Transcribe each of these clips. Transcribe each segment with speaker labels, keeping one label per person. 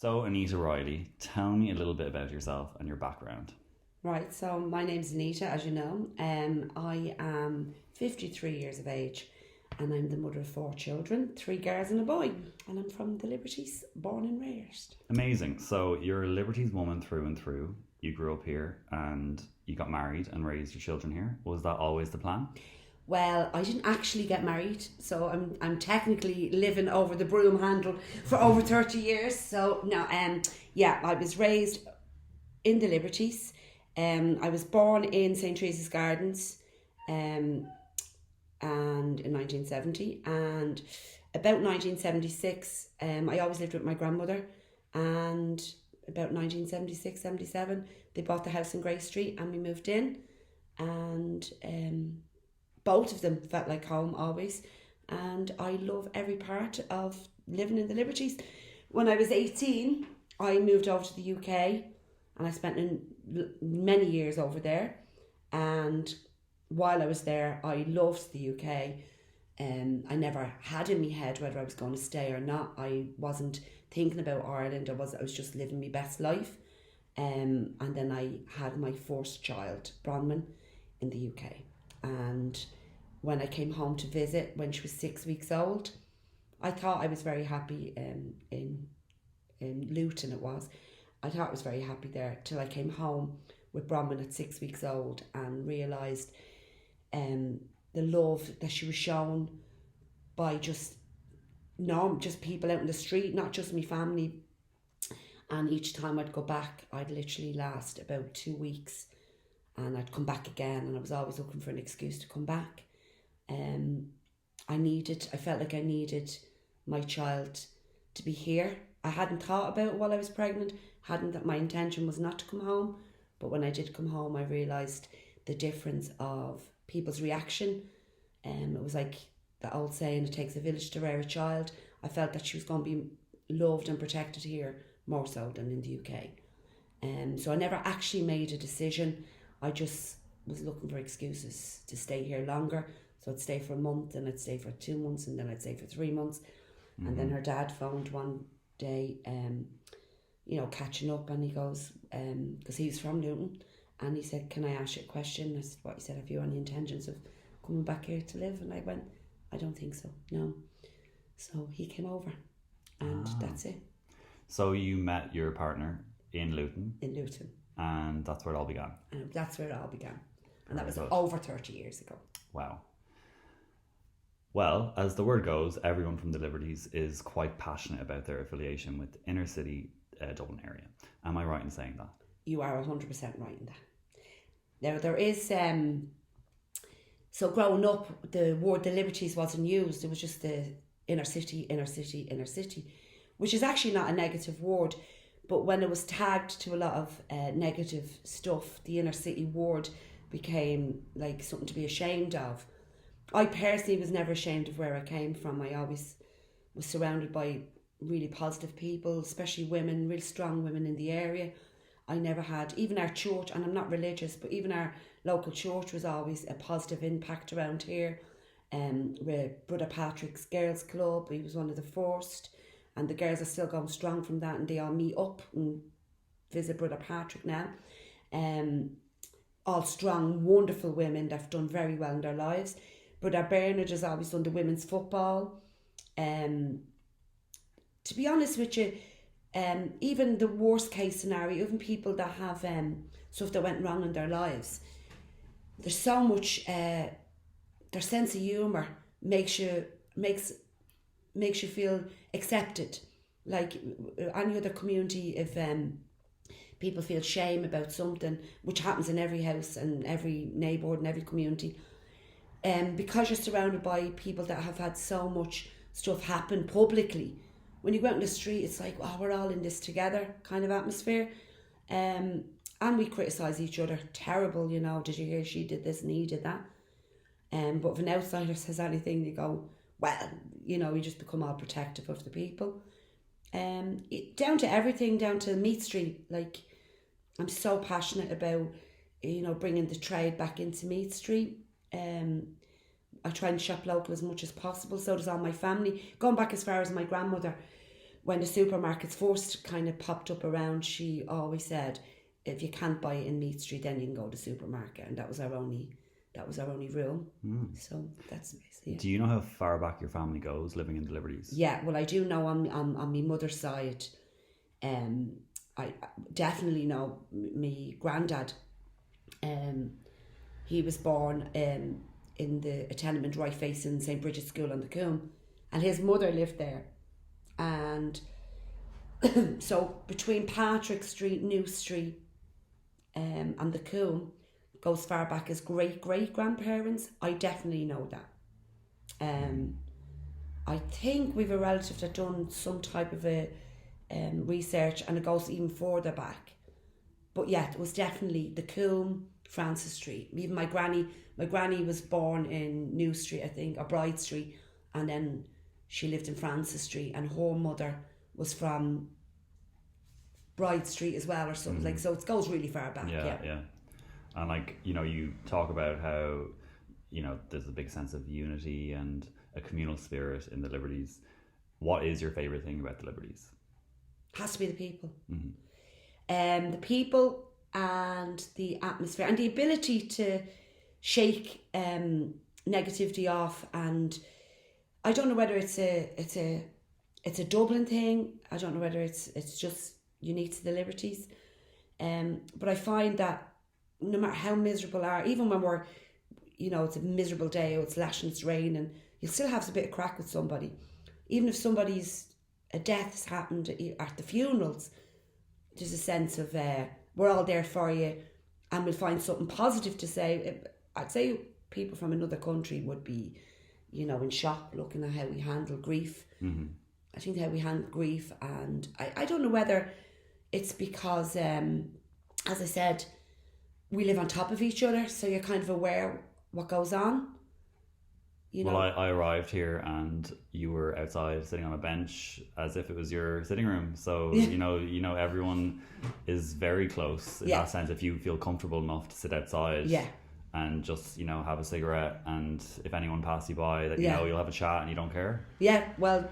Speaker 1: So, Anita Reilly, tell me a little bit about yourself and your background.
Speaker 2: Right, so my name's Anita, as you know. I am 53 years of age and I'm the mother of four children, three girls and a boy. And I'm from the Liberties, born and raised.
Speaker 1: Amazing. So, you're a Liberties woman through and through. You grew up here and you got married and raised your children here. Was that always the plan?
Speaker 2: Well, I didn't actually get married, so I'm technically living over the broom handle for over 30 years. So no, yeah, I was raised in the Liberties. I was born in St. Teresa's Gardens, and in 1970, and about 1976, I always lived with my grandmother, and about 1976, 77, they bought the house in Grey Street and we moved in, and both of them felt like home always, and I love every part of living in the Liberties. When I was 18, I moved over to the UK and I spent many years over there, and while I was there I loved the UK. I never had in my head whether I was going to stay or not. I wasn't thinking about Ireland. I was just living my best life, and then I had my first child, Bronwyn, in the UK. And when I came home to visit when she was 6 weeks old, I thought I was very happy in Luton. I thought I was very happy there till I came home with Bronwyn at 6 weeks old and realised the love that she was shown by just people out in the street, not just my family. And each time I'd go back, I'd literally last about 2 weeks, and I'd come back again, and I was always looking for an excuse to come back. I felt like I needed my child to be here. I hadn't thought about it while I was pregnant, that my intention was not to come home, but when I did come home I realised the difference of people's reaction. It was like the old saying, it takes a village to rear a child. I felt that she was going to be loved and protected here more so than in the UK. So I never actually made a decision. I just was looking for excuses to stay here longer. So I'd stay for a month, and I'd stay for 2 months, and then I'd stay for 3 months. Mm-hmm. And then her dad phoned one day, catching up, and he goes, because he was from Luton, and he said, "Can I ask you a question?" I said, "What?" He said, "Have you any intentions of coming back here to live?" And I went, "I don't think so, no." So he came over, and that's it.
Speaker 1: So you met your partner in Luton?
Speaker 2: In Luton.
Speaker 1: And that's where it all began?
Speaker 2: And that's where it all began. And that was over 30 years ago.
Speaker 1: Wow. Well, as the word goes, everyone from the Liberties is quite passionate about their affiliation with the inner city Dublin area. Am I right in saying that?
Speaker 2: You are 100% right in that. Now, there is... so growing up, the word the Liberties wasn't used. It was just the inner city, inner city, inner city, which is actually not a negative word. But when it was tagged to a lot of negative stuff, the inner city word became like something to be ashamed of. I personally was never ashamed of where I came from. I always was surrounded by really positive people, especially women, really strong women in the area. I never had, even our church, and I'm not religious, but even our local church was always a positive impact around here. With Brother Patrick's Girls Club, he was one of the first, and the girls are still going strong from that, and they all meet up and visit Brother Patrick now. All strong, wonderful women that have done very well in their lives. Brother Bernard has always done the women's football. To be honest with you, even the worst case scenario, even people that have stuff that went wrong in their lives, there's so much, their sense of humour makes you feel accepted. Like any other community, if people feel shame about something, which happens in every house and every neighbourhood and every community, because you're surrounded by people that have had so much stuff happen publicly, when you go out in the street, it's like, oh, we're all in this together kind of atmosphere. And we criticise each other. Terrible, did you hear she did this and he did that? But if an outsider says anything, they go, well, you just become all protective of the people. Down to everything, down to Meath Street. Like, I'm so passionate about, bringing the trade back into Meath Street. I try and shop local as much as possible. So does all my family. Going back as far as my grandmother when the supermarkets first kind of popped up around, she always said, if you can't buy it in Meath Street, then you can go to the supermarket, and that was our only rule. So that's basically it.
Speaker 1: Do you know how far back your family goes living in the Liberties?
Speaker 2: Yeah, well, I do know on my mother's side. I definitely know my granddad. He was born in a tenement right facing St. Bridget's School on the Coombe, and his mother lived there. And so between Patrick Street, New Street, and the Coombe goes far back as great-great-grandparents. I definitely know that. I think we've a relative that done some type of a research, and it goes even further back. But yeah, it was definitely the Coombe, Francis Street. Even my granny was born in New Street, I think, or Bride Street, and then she lived in Francis Street, and her mother was from Bride Street as well, or something like. So it goes really far back.
Speaker 1: Yeah. And like, you know, you talk about how, you know, there's a big sense of unity and a communal spirit in the Liberties. What is your favourite thing about the Liberties?
Speaker 2: Has to be the people. The people and the atmosphere and the ability to shake negativity off. And I don't know whether it's a Dublin thing. I don't know whether it's just unique to the Liberties. But I find that no matter how miserable are, even when we're, you know, it's a miserable day or it's lashing, it's raining, you'll still have a bit of crack with somebody. Even if a death has happened at the funerals, there's a sense of we're all there for you, and we'll find something positive to say. I'd say people from another country would be, you know, in shock looking at how we handle grief. I think how we handle grief, and I don't know whether it's because, as I said, we live on top of each other, so you're kind of aware what goes on. You know?
Speaker 1: Well, I arrived here and you were outside sitting on a bench as if it was your sitting room. So you know everyone is very close in that sense. If you feel comfortable enough to sit outside and just, you know, have a cigarette, and if anyone passes you by, that you know you'll have a chat and you don't care. Yeah, well,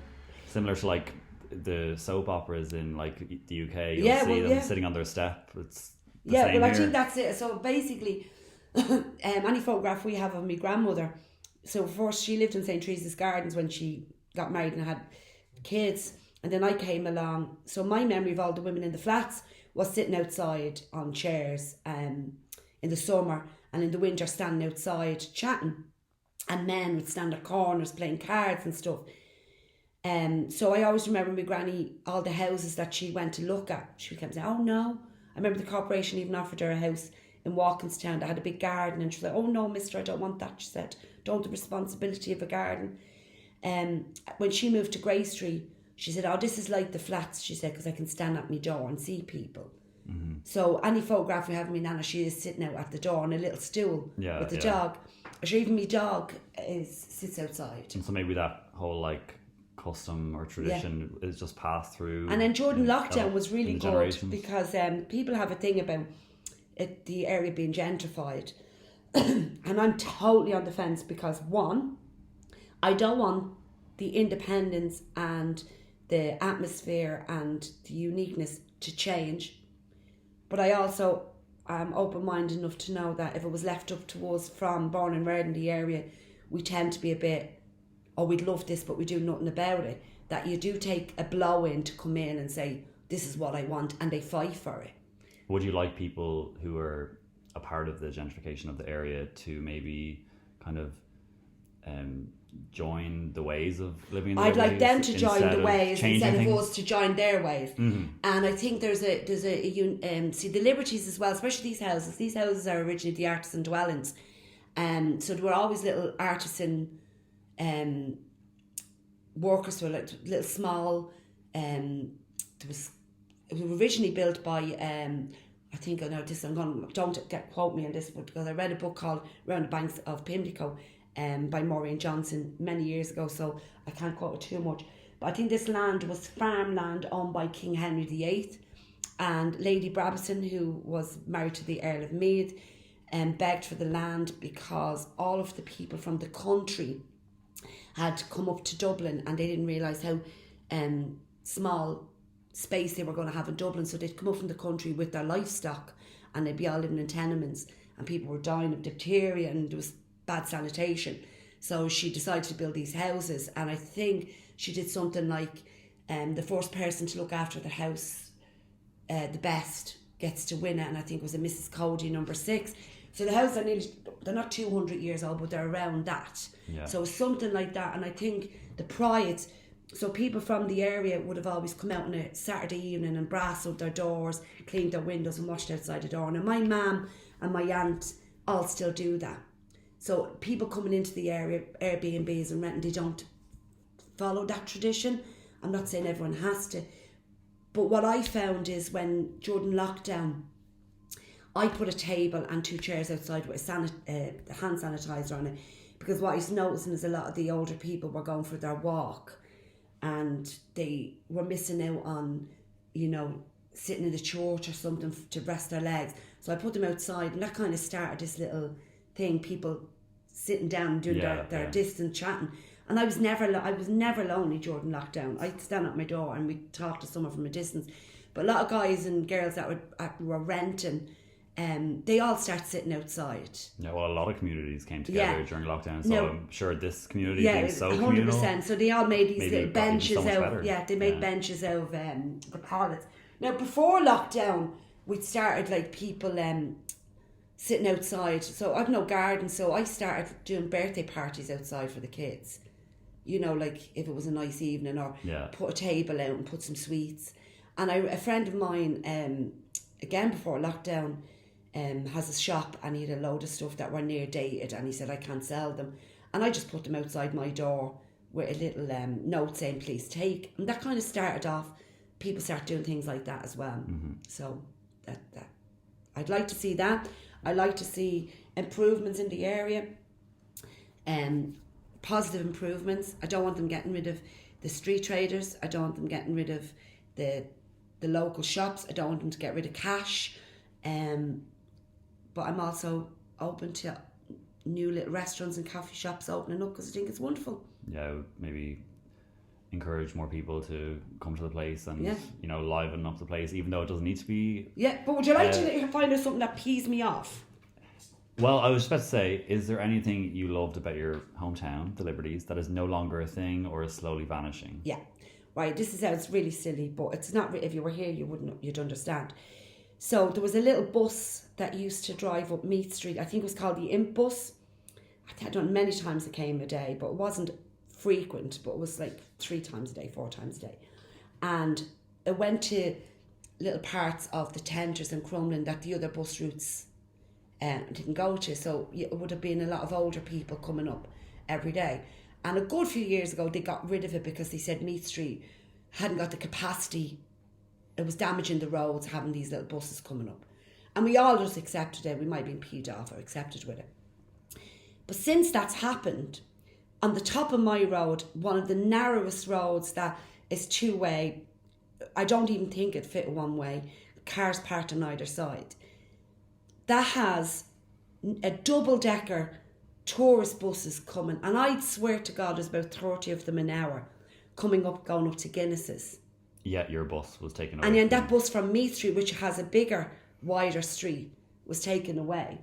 Speaker 1: similar to like the soap operas in like the UK, you'll see them sitting on their step. It's the same
Speaker 2: well,
Speaker 1: here.
Speaker 2: I think that's it. So basically, any photograph we have of my grandmother. So first she lived in St. Teresa's Gardens when she got married and had kids, and then I came along. So my memory of all the women in the flats was sitting outside on chairs in the summer, and in the winter standing outside chatting, and men would stand at corners playing cards and stuff. So I always remember my granny, all the houses that she went to look at, she would come and say, oh no. I remember the corporation even offered her a house in Walkinstown that had a big garden, and she was like, oh no, mister, I don't want that. She said, don't the responsibility of a garden. When she moved to Grey Street, she said, oh, this is like the flats, she said, because I can stand at my door and see people. So any photograph we have of me nana, she is sitting out at the door on a little stool with the dog. Or even my dog sits outside.
Speaker 1: And so maybe that whole like custom or tradition is just passed through.
Speaker 2: And then during lockdown was really good because people have a thing about the area being gentrified. And I'm totally on the fence because, one, I don't want the independence and the atmosphere and the uniqueness to change, but I also am open-minded enough to know that if it was left up to us from born and reared in the area, we tend to be a bit, oh, we'd love this but we do nothing about it, that you do take a blow in to come in and say, this is what I want, and they fight for it.
Speaker 1: Would you like people who are a part of the gentrification of the area to maybe kind of join the ways of living in the
Speaker 2: I'd like them to
Speaker 1: instead
Speaker 2: join the ways instead of
Speaker 1: things?
Speaker 2: us to join their ways. And I think there's a see the Liberties as well, especially these houses are originally the artisan dwellings, so there were always little artisan workers who were like little small. It was originally built by I think I know this. Don't quote me on this, but because I read a book called Round the Banks of Pimlico by Maureen Johnson many years ago, so I can't quote it too much. But I think this land was farmland owned by King Henry VIII, and Lady Brabazon, who was married to the Earl of Meath, begged for the land because all of the people from the country had come up to Dublin, and they didn't realise how small space they were going to have in Dublin. So they'd come up from the country with their livestock and they'd be all living in tenements, and people were dying of diphtheria and there was bad sanitation. So she decided to build these houses, and I think she did something like the first person to look after the house the best gets to win it, and I think it was a Mrs. Cody number 6. So the house they're not 200 years old, but they're around that.
Speaker 1: Yeah.
Speaker 2: So something like that. And I think the pride, so people from the area would have always come out on a Saturday evening and brassed up their doors, cleaned their windows and washed outside the door. And my mum and my aunt all still do that. So people coming into the area, Airbnbs and renting, they don't follow that tradition. I'm not saying everyone has to. But what I found is when during lockdown, I put a table and 2 chairs outside with a hand sanitizer on it, because what I was noticing is a lot of the older people were going for their walk and they were missing out on, you know, sitting in the church or something to rest their legs. So I put them outside, and that kind of started this little thing, people sitting down and doing their distant chatting. And I was never lonely during lockdown. I'd stand at my door and we'd talk to someone from a distance. But a lot of guys and girls that were renting, they all started sitting outside. Yeah,
Speaker 1: well, a lot of communities came together during lockdown, so I'm sure this community being so
Speaker 2: 100%.
Speaker 1: communal.
Speaker 2: So they all made these
Speaker 1: maybe
Speaker 2: little benches
Speaker 1: so
Speaker 2: out. Yeah, they made benches out of the pallets. Now, before lockdown, we'd started like people sitting outside. So I've no garden, so I started doing birthday parties outside for the kids. You know, like if it was a nice evening, or put a table out and put some sweets. And a friend of mine, again before lockdown, has a shop, and he had a load of stuff that were near dated, and he said I can't sell them, and I just put them outside my door with a little note saying please take, and that kind of started off. People start doing things like that as well. So that I'd like to see that. I'd like to see improvements in the area, positive improvements. I don't want them getting rid of the street traders. I don't want them getting rid of the local shops. I don't want them to get rid of cash. But I'm also open to new little restaurants and coffee shops opening up, because I think it's wonderful. Yeah,
Speaker 1: maybe encourage more people to come to the place and you know, liven up the place, even though it doesn't need to be.
Speaker 2: Yeah, but would you like to find out something that pees me off?
Speaker 1: Well, I was just about to say, is there anything you loved about your hometown, the Liberties, that is no longer a thing or is slowly vanishing?
Speaker 2: Yeah, right. This sounds really silly, but it's not. If you were here, you'd understand. So there was a little bus that used to drive up Meath Street. I think it was called the Imp Bus. I don't know, many times it came a day, but it wasn't frequent, but it was like 3 times a day, 4 times a day. And it went to little parts of the Tenders and Crumlin that the other bus routes didn't go to. So it would have been a lot of older people coming up every day. And a good few years ago, they got rid of it because they said Meath Street hadn't got the capacity. It was damaging the roads, having these little buses coming up. And we all just accepted it. We might have been peed off or accepted with it. But since that's happened, on the top of my road, one of the narrowest roads that is 2-way, I don't even think it fit 1-way, cars parked on either side, that has a double-decker tourist buses coming. And I'd swear to God there's about 30 of them an hour going up to Guinness's.
Speaker 1: Yeah, your bus was taken away.
Speaker 2: And then that bus from Meath Street, which has a bigger, wider street, was taken away.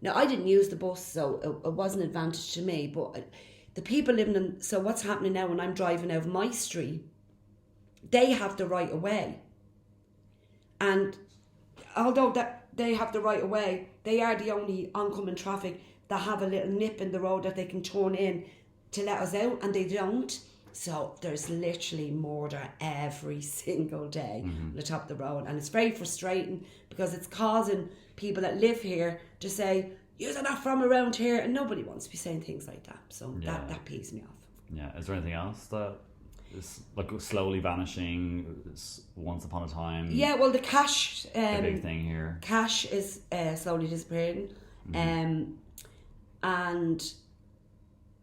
Speaker 2: Now, I didn't use the bus, so it wasn't an advantage to me. But the people living in... So what's happening now when I'm driving out of my street, they have the right of way. And although that they have the right of way, they are the only oncoming traffic that have a little nip in the road that they can turn in to let us out, and they don't. So there's literally murder every single day on the top of the road. And it's very frustrating because it's causing people that live here to say, you're not from around here. And nobody wants to be saying things like that. So that pees me off.
Speaker 1: Yeah. Is there anything else that is like slowly vanishing once upon a time?
Speaker 2: Yeah, well, the cash...
Speaker 1: the big thing here.
Speaker 2: Cash is slowly disappearing. And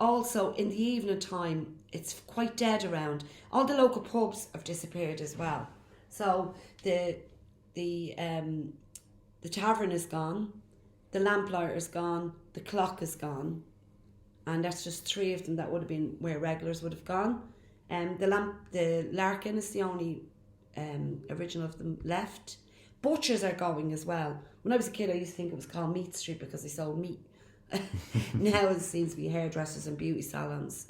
Speaker 2: also in the evening time, it's quite dead around. All the local pubs have disappeared as well. So the tavern is gone, the lamplighter is gone, the clock is gone, and that's just 3 of them that would have been where regulars would have gone. The Larkin is the only original of them left. Butchers are going as well. When I was a kid, I used to think it was called Meat Street because they sold meat. Now it seems to be hairdressers and beauty salons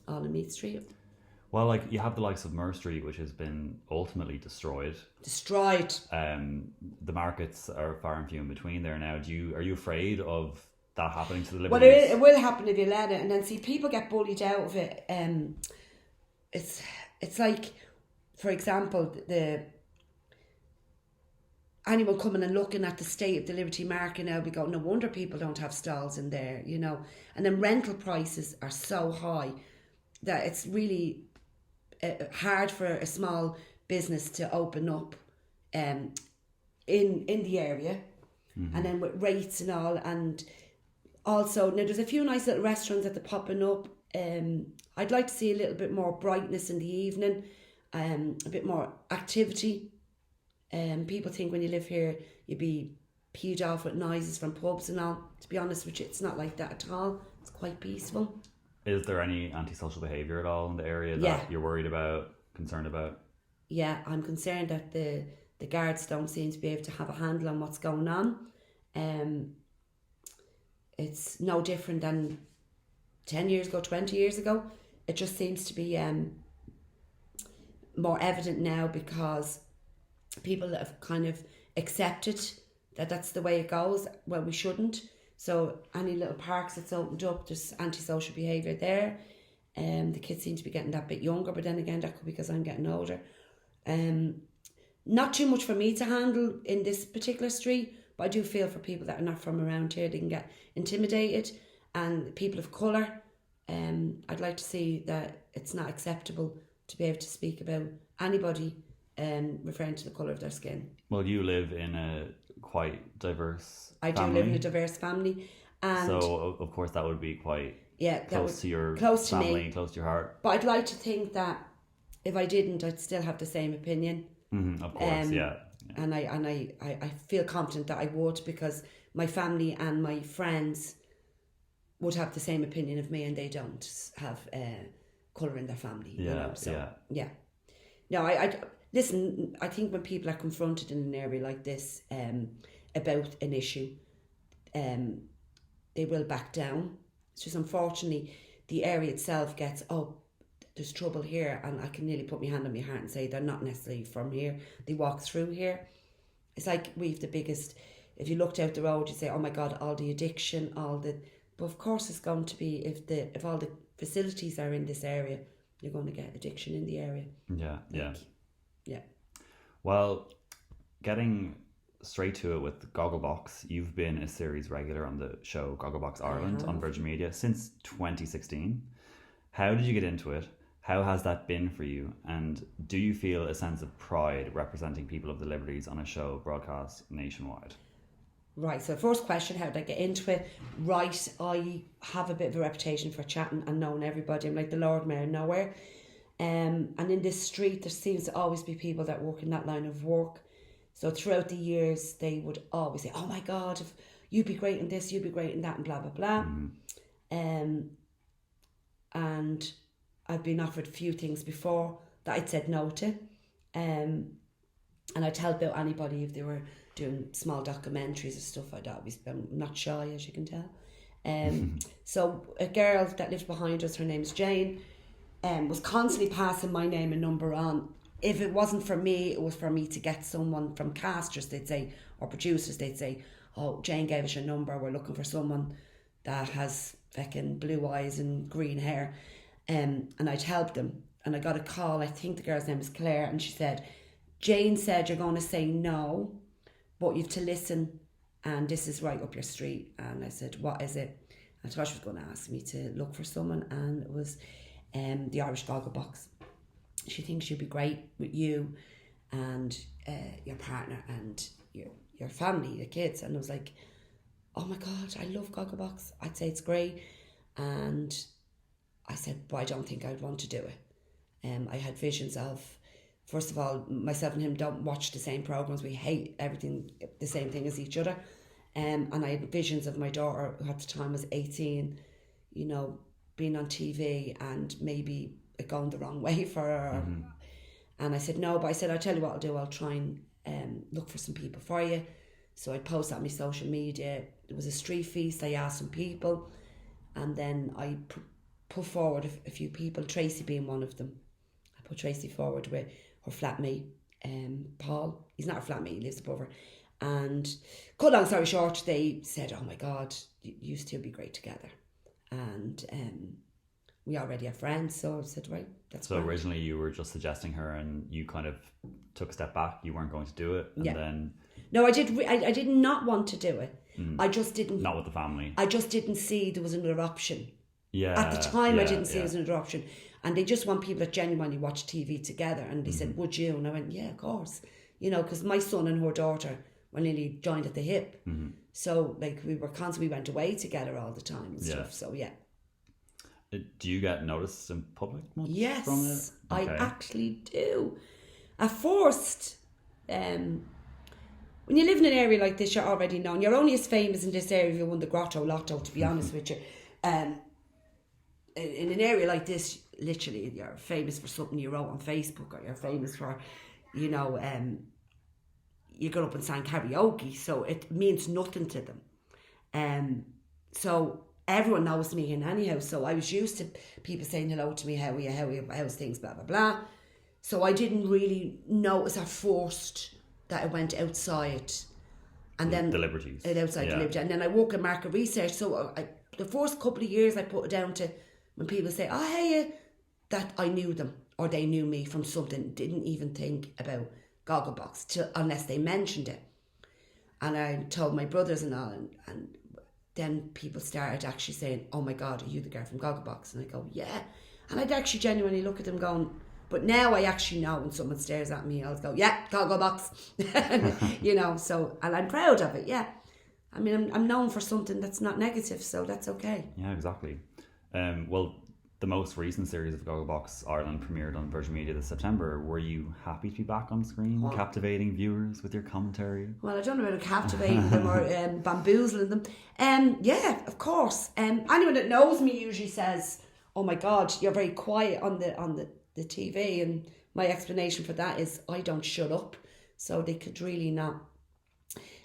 Speaker 2: all in Meat Street.
Speaker 1: Well, like you have the likes of Mur Street, which has been ultimately destroyed. The markets are far and few in between there now. Are you afraid of that happening to the Liberties?
Speaker 2: Well, it will happen if you let it, and then see people get bullied out of it. It's like, for example, anyone coming and looking at the state of the Liberty market now, we go, no wonder people don't have stalls in there, you know. And then rental prices are so high that it's really hard for a small business to open up in the area. Mm-hmm. And then with rates and all. And also, now there's a few nice little restaurants that are popping up. I'd like to see a little bit more brightness in the evening, a bit more activity. People think when you live here you'd be peed off with noises from pubs and all. To be honest with you, it's not like that at all. It's quite peaceful.
Speaker 1: Is there any antisocial behaviour at all in the area that you're worried about, concerned about? Yeah,
Speaker 2: I'm concerned that the guards don't seem to be able to have a handle on what's going on. It's no different than 10 years ago, 20 years ago. It just seems to be more evident now because people have kind of accepted that that's the way it goes. Well, we shouldn't. So any little parks that's opened up, there's antisocial behaviour there. The kids seem to be getting that bit younger, but then again, that could be because I'm getting older. Not too much for me to handle in this particular street, but I do feel for people that are not from around here, they can get intimidated. And people of colour, I'd like to see that it's not acceptable to be able to speak about anybody referring to the colour of their skin.
Speaker 1: Well, you live in a quite diverse
Speaker 2: family. I do live in a diverse family. And
Speaker 1: so, of course, that would be quite close to your family, close to your heart.
Speaker 2: But I'd like to think that if I didn't, I'd still have the same opinion.
Speaker 1: Mm-hmm, of course, yeah.
Speaker 2: And I feel confident that I would, because my family and my friends would have the same opinion of me, and they don't have colour in their family.
Speaker 1: Yeah,
Speaker 2: you know? So,
Speaker 1: yeah.
Speaker 2: No, listen, I think when people are confronted in an area like this about an issue, they will back down. It's just unfortunately the area itself gets, there's trouble here, and I can nearly put my hand on my heart and say they're not necessarily from here. They walk through here. It's like we've the biggest, if you looked out the road, you'd say, oh my God, all the addiction, but of course it's going to be, if all the facilities are in this area, you're going to get addiction in the area.
Speaker 1: Yeah.
Speaker 2: Well,
Speaker 1: getting straight to it with Gogglebox, you've been a series regular on the show Gogglebox Ireland on Virgin Media since 2016. How did you get into it? How has that been for you? And do you feel a sense of pride representing people of the Liberties on a show broadcast nationwide?
Speaker 2: Right, so first question, how did I get into it? Right, I have a bit of a reputation for chatting and knowing everybody. I'm like the Lord Mayor nowhere. And in this street, there seems to always be people that work in that line of work. So throughout the years, they would always say, oh my God, if you'd be great in this, you'd be great in that, and blah, blah, blah. Mm-hmm. And I've been offered a few things before that I'd said no to. And I'd help out anybody if they were doing small documentaries and stuff. I'm not shy, as you can tell. So a girl that lived behind us, her name's Jane, was constantly passing my name and number on. If it wasn't for me, it was for me to get someone from casters, they'd say, or producers, they'd say, oh, Jane gave us your number, we're looking for someone that has fucking blue eyes and green hair. And I'd help them. And I got a call, I think the girl's name was Claire, and she said, Jane said you're going to say no, but you have to listen, and this is right up your street. And I said, what is it? I thought she was going to ask me to look for someone, and it was the Irish Gogglebox. She thinks you'd be great with you and your partner and your family, your kids. And I was like, oh my God, I love Gogglebox. I'd say it's great. And I said, but I don't think I'd want to do it. I had visions of, first of all, myself and him don't watch the same programmes. We hate everything the same thing as each other. And I had visions of my daughter, who at the time was 18, being on TV and maybe it going the wrong way for her.
Speaker 1: Mm-hmm.
Speaker 2: And I said, no, but I said, I'll tell you what I'll do. I'll try and look for some people for you. So I posted on my social media. It was a street feast. I asked some people. And then I put forward a few people, Tracy being one of them. I put Tracy forward with her flatmate, Paul. He's not her flatmate, he lives above her. And cut long story short, they said, oh my God, you two be great together. And we already are friends, so I said, right, that's
Speaker 1: so
Speaker 2: fine.
Speaker 1: Originally you were just suggesting her and you kind of took a step back, you weren't going to do it, and then...
Speaker 2: No, I did not want to do it. I just didn't...
Speaker 1: Not with the family.
Speaker 2: I just didn't see there was another option.
Speaker 1: Yeah.
Speaker 2: At the time, I didn't see there was another option. And they just want people that genuinely watch TV together. And they said, would you? And I went, yeah, of course. You know, because my son and her daughter were nearly joined at the hip. Mm-hmm. So, like, we went away together all the time and stuff. So, yeah.
Speaker 1: Do you get noticed in public much
Speaker 2: yes,
Speaker 1: from it?
Speaker 2: Okay. I actually do. At first, when you live in an area like this, you're already known. You're only as famous in this area if you won the Grotto Lotto, to be honest with you. In an area like this, literally, you're famous for something you wrote on Facebook, or you're famous for, you know, you got up and sang karaoke, so it means nothing to them. So everyone knows me in anyhow, so I was used to people saying hello to me, how's things, blah, blah, blah. So I didn't really notice at first that I went outside. And then
Speaker 1: the Liberties.
Speaker 2: Outside the Liberties. And then I work in market research, so the first couple of years I put it down to when people say, oh, hey, that I knew them or they knew me from something, didn't even think about Gogglebox unless they mentioned it. And I told my brothers and all, and then people started actually saying, oh my God, are you the girl from Gogglebox? And I go, yeah. And I'd actually genuinely look at them going, but now I actually know when someone stares at me, I'll go, yeah, Gogglebox. You know, so, and I'm proud of it, yeah. I mean, I'm known for something that's not negative, so that's okay.
Speaker 1: Yeah, exactly. Well, the most recent series of Gogglebox Ireland premiered on Virgin Media this September. Were you happy to be back on screen, captivating viewers with your commentary?
Speaker 2: Well, I don't know about captivating them or bamboozling them. Yeah, of course. Anyone that knows me usually says, oh my God, you're very quiet on the TV, and my explanation for that is I don't shut up, so they could really not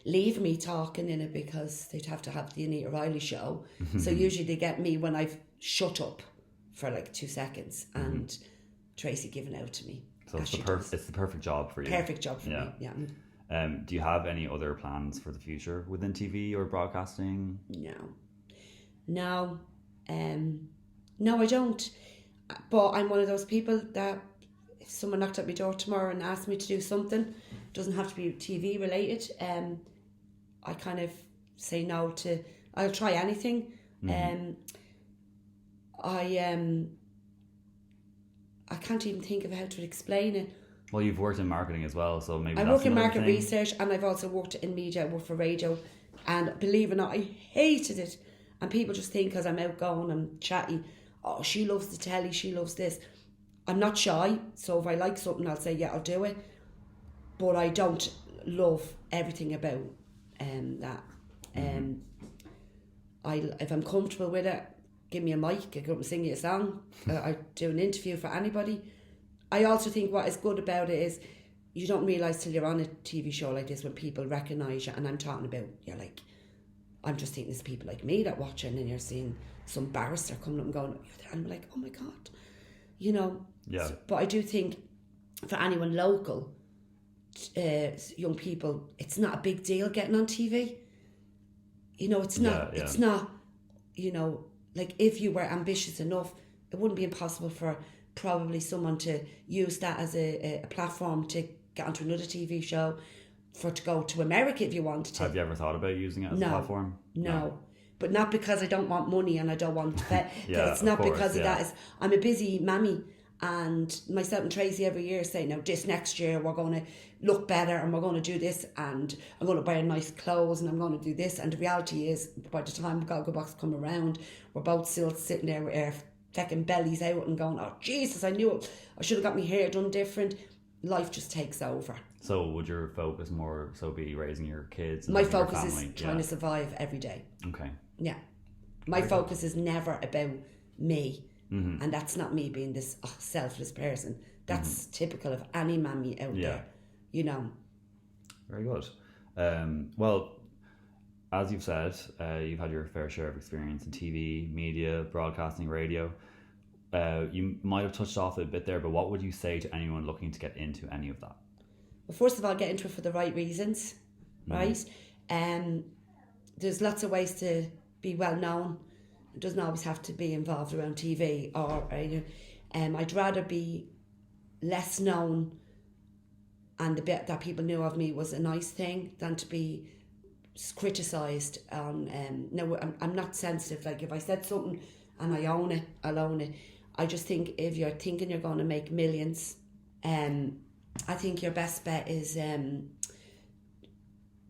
Speaker 2: leave me talking in it because they'd have to have the Anita Reilly show. So usually they get me when I've shut up for like 2 seconds and Tracy giving out to me.
Speaker 1: So it's the perfect job for you.
Speaker 2: Perfect job for me, yeah.
Speaker 1: Do you have any other plans for the future within TV or broadcasting? No, I don't. But I'm one of those people that if someone knocked at my door tomorrow and asked me to do something, it doesn't have to be TV related, I kind of say no to, I'll try anything. I can't even think of how to explain it. Well, you've worked in marketing as well, so maybe
Speaker 2: I work in market research, and I've also worked in media. I work for radio, and believe it or not, I hated it. And people just think because I'm outgoing and chatty, oh, she loves the telly, she loves this. I'm not shy, so if I like something, I'll say, yeah, I'll do it. But I don't love everything about that. If I'm comfortable with it, give me a mic, I go up and sing you a song. I do an interview for anybody. I also think what is good about it is you don't realise till you're on a TV show like this when people recognise you, and I'm talking about, you're like, I'm just thinking there's people like me that watch it, and you're seeing some barrister coming up and going, and I'm like, oh my God, you know.
Speaker 1: Yeah.
Speaker 2: But I do think for anyone local, young people, it's not a big deal getting on TV. You know, it's not. Yeah. It's not. You know, like if you were ambitious enough, it wouldn't be impossible for probably someone to use that as a platform to get onto another TV show, to go to America if you wanted to.
Speaker 1: Have you ever thought about using it as a platform?
Speaker 2: No. But not because I don't want money and I don't want to pay. It's not because of that. I'm a busy mammy, and myself and Tracy every year say, now this next year we're going to look better and we're going to do this, and I'm going to buy nice clothes and I'm going to do this. And the reality is, by the time Gogglebox come around, we're both still sitting there with our fecking bellies out and going, oh Jesus, I knew it. I should have got my hair done different. Life just takes over. So
Speaker 1: would your focus more so be raising your kids? And
Speaker 2: my focus is trying to survive every day.
Speaker 1: Okay.
Speaker 2: Yeah. My focus is never about me. And that's not me being this selfless person. That's typical of any mammy out there, you know.
Speaker 1: Very good. Well, as you've said, you've had your fair share of experience in TV, media, broadcasting, radio. You might have touched off it a bit there, but what would you say to anyone looking to get into any of that?
Speaker 2: Well, first of all, get into it for the right reasons, right? There's lots of ways to be well known. It doesn't always have to be involved around TV, or I'd rather be less known and the bit that people knew of me was a nice thing than to be criticised on. No, I'm not sensitive. Like, if I said something and I own it, I'll own it. I just think if you're thinking you're going to make millions, I think your best bet is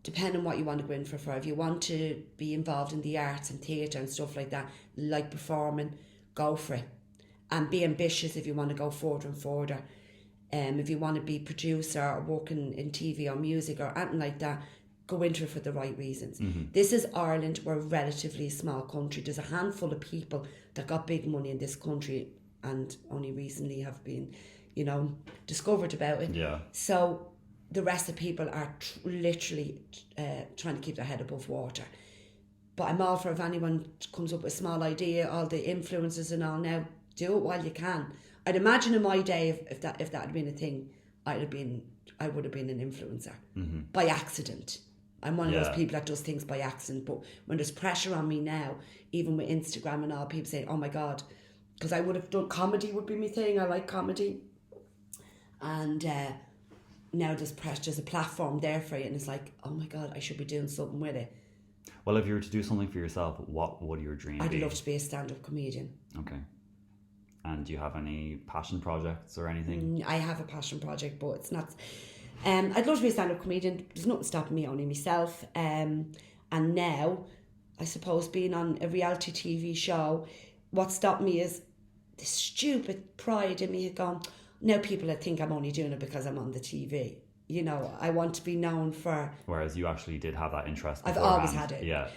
Speaker 2: depending on what you want to go in for. If you want to be involved in the arts and theatre and stuff like that, like performing, go for it. And be ambitious if you want to go further and further. If you want to be producer or working in TV or music or anything like that, go into it for the right reasons. This is Ireland. We're a relatively small country. There's a handful of people that got big money in this country and only recently have been, you know, discovered about it.
Speaker 1: Yeah.
Speaker 2: So the rest of people are literally trying to keep their head above water. But I'm all for if anyone comes up with a small idea, all the influencers and all now, do it while you can. I'd imagine in my day, if that had been a thing, I would have been an influencer by accident. I'm one of those people that does things by accident. But when there's pressure on me now, even with Instagram and all, people say, "Oh my God," because I would have done comedy would be my thing. I like comedy, and now there's a platform there for you, and it's like, oh my God, I should be doing something with it.
Speaker 1: Well, if you were to do something for yourself, what would your dream be?
Speaker 2: I'd love to be a stand-up comedian.
Speaker 1: Okay. And do you have any passion projects or anything?
Speaker 2: I have a passion project, but it's not... I'd love to be a stand-up comedian. There's nothing stopping me, only myself. And now, I suppose, being on a reality TV show, what stopped me is the stupid pride in me had gone, now people that think I'm only doing it because I'm on the TV. You know, I want to be known for...
Speaker 1: Whereas you actually did have that interest
Speaker 2: I've
Speaker 1: beforehand.
Speaker 2: always had it.
Speaker 1: Yeah.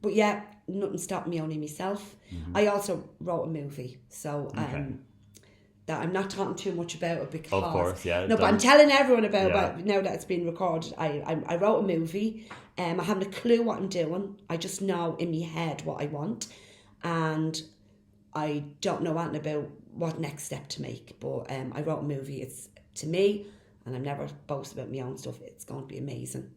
Speaker 2: But yeah, nothing stopped me, only myself. I also wrote a movie, so that I'm not talking too much about it because...
Speaker 1: Of course, yeah.
Speaker 2: No, but I'm telling everyone about it now that it's been recorded. I wrote a movie. I haven't a clue what I'm doing. I just know in my head what I want. And I don't know anything about what next step to make. But I wrote a movie. It's, to me, and I'm never boast about my own stuff, it's going to be amazing.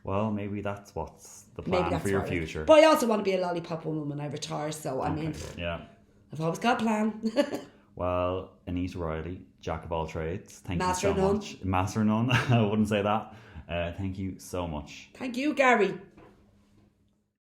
Speaker 1: Well, maybe that's what's the plan for your future.
Speaker 2: But I also want to be a lollipop woman when I retire, so I mean, I've always got a plan.
Speaker 1: Well, Anita Reilly, jack of all trades. Thank
Speaker 2: Master
Speaker 1: you so much. Master of none. I wouldn't say that. Thank you so much.
Speaker 2: Thank you, Gary.